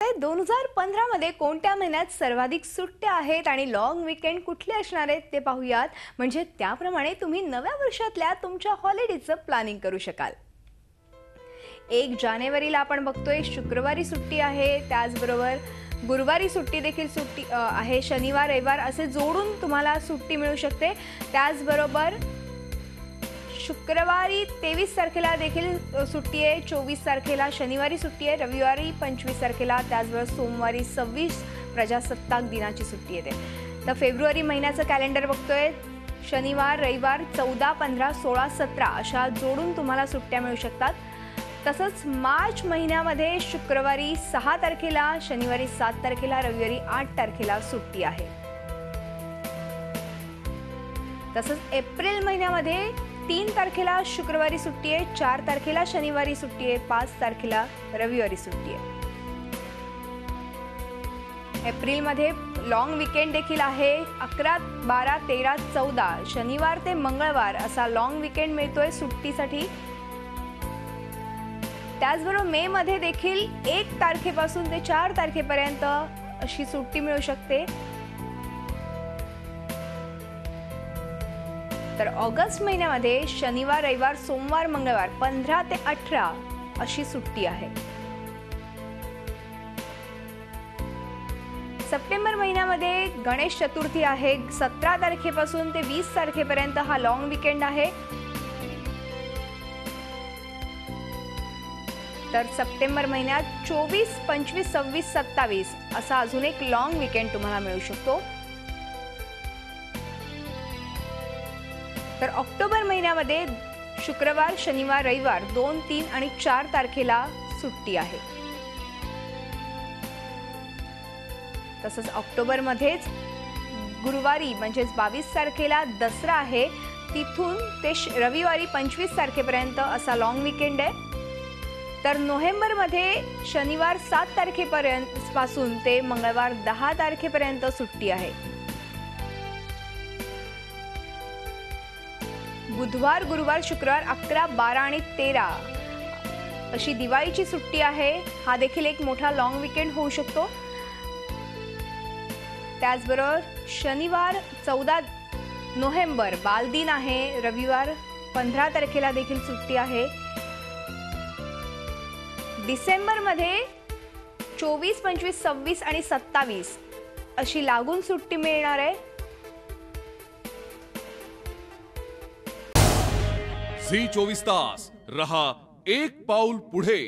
तर 2015 मध्ये कोणत्या महिन्यात सर्वाधिक सुट्ट्या आहेत आणि लॉंग वीकेंड कुठले असणार आहेत ते पाहूयात. म्हणजे त्याप्रमाणे तुम्ही नव्या वर्षातल्या तुमच्या हॉलिडेजचं प्लॅनिंग करू शकाल. 1 जानेवारीला आपण बघतोय शुक्रवारी सुट्टी आहे, त्याचबरोबर गुरुवारी सुट्टी देखील आहे, शनिवार रविवार असे जोडून तुम्हाला सुट्टी मिळू शकते. त्याचबरोबर शुक्रवारी 23 तारखेला देखील सुट्टी आहे, 24 तारखेला शनिवारी सुट्टी आहे, रविवारी 25 तारखेला, त्याचबरोबर सोमवारी 26 प्रजासत्ताक दिनाची सुट्टी येते. तर फेब्रुवारी महिन्याचं कॅलेंडर बघतोय, शनिवार रविवार 14, 15, 16, 17 अशा जोडून तुम्हाला सुट्ट्या मिळू शकतात. तसंच मार्च महिन्यामध्ये शुक्रवारी 6 तारखेला, शनिवारी 7 तारखेला, रविवारी 8 तारखेला सुट्टी आहे. तसंच एप्रिल महिन्यामध्ये 3 तारखेला शुक्रवारी सुट्टी आहे, 4 तारखेला शनिवारी सुट्टी आहे, 5 तारखेला रविवारी सुट्टी आहे. एप्रिलमध्ये लॉंग वीकेंड देखील आहे, 11, 12, 13, 14 शनिवार ते मंगळवार असा लॉंग वीकेंड मिळतोय सुट्टीसाठी. त्याचबरोबर मे मध्ये देखील 1 तारखेपासून ते 4 तारखेपर्यंत अशी सुट्टी मिळू शकते. तर ऑगस्ट महिन्यामध्ये शनिवार रविवार सोमवार मंगळवार 15 ते 18 अशी सुट्टी आहे. सप्टेंबर महिन्यामध्ये गणेश चतुर्थी आहे, 17 तारखेपासून ते 20 तारखेपर्यंत हा लॉंग वीकेंड आहे. तर सप्टेंबर महिन्यात 24, 25, 26, 27 असा अजून एक लॉंग वीकेंड तुम्हाला मिळू शकतो. तर ऑक्टोबर महिन्यामध्ये शुक्रवार शनिवार रविवार 2, 3 आणि 4 तारखेला सुट्टी आहे. तसंच ऑक्टोबरमध्येच गुरुवारी म्हणजेच 22 तारखेला दसरा आहे, तिथून ते रविवारी 25 तारखेपर्यंत असा लॉंग वीकेंड आहे. तर नोव्हेंबरमध्ये शनिवार 7 तारखेपर्यंत पासून ते मंगळवार 10 तारखेपर्यंत सुट्टी आहे. बुधवार गुरुवार शुक्रवार 11, 12 आणि 13 अशी दिवाळीची सुट्टी आहे, हा देखील एक मोठा लॉंग वीकेंड होऊ शकतो. त्याचबरोबर शनिवार 14 नोव्हेंबर बालदिन आहे, रविवार 15 तारखेला देखील सुट्टी आहे. डिसेंबरमध्ये 24, 25, 26 आणि 27 अशी लागून सुट्टी मिळणार आहे. झी 24 तास रहा एक पाऊल पुढे.